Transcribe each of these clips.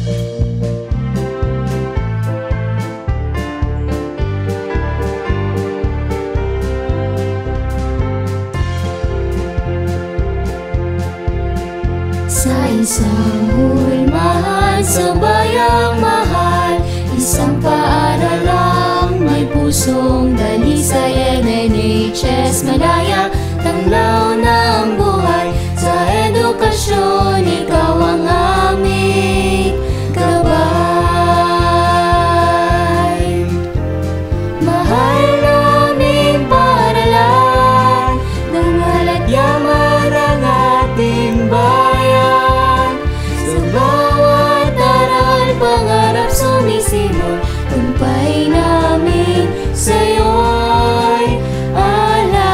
Sa isang hulmahan sa bayang mahal, isang paaralang may pusong dalisay. NNHS Malaya, tanglaw ng buhay. Sa edukasyon, ikaw ang aming gabay. Mahal naming paaralan, dangal at yaman ang ating bayan. Sa bawat aral, pangarap sumisibol, tagumpay namin sa'yo'y alay.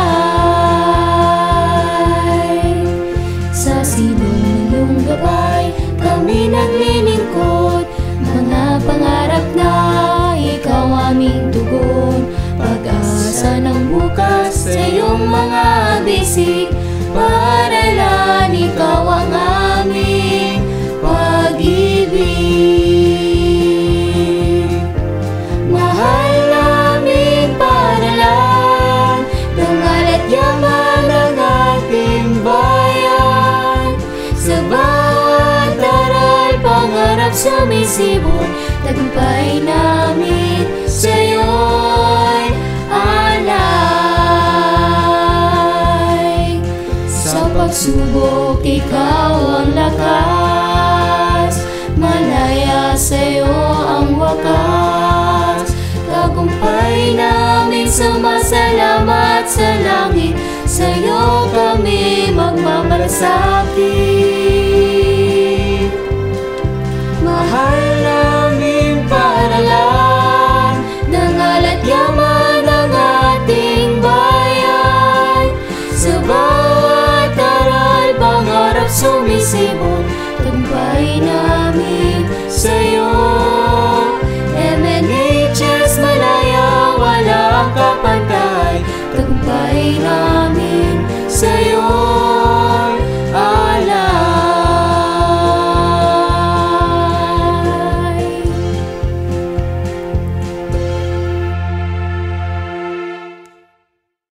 Sa sinulong gabay, kami naglilingkod, mga pangarap na ikaw aming tugon. Pag-asa ng bukas sa iyong mga bisig, paaralan, ikaw ang aming pag-ibig. Mahal naming paaralan, dangal at yaman ang ating bayan. Sa bawat aral, pangarap sumisibol, tagumpay namin sa'yo'y alay. Sa pagsubok, ikaw ang lakas, Malaya sa'yo ang wakas. Tagumpay namin sumasalamat sa langit, sa'yo kami magmamalasakit. Mahal naming paaralan, dangal at yaman ang ating bayan. Sa bawat aral, pangarap sumisibol, tagumpay namin sa'yo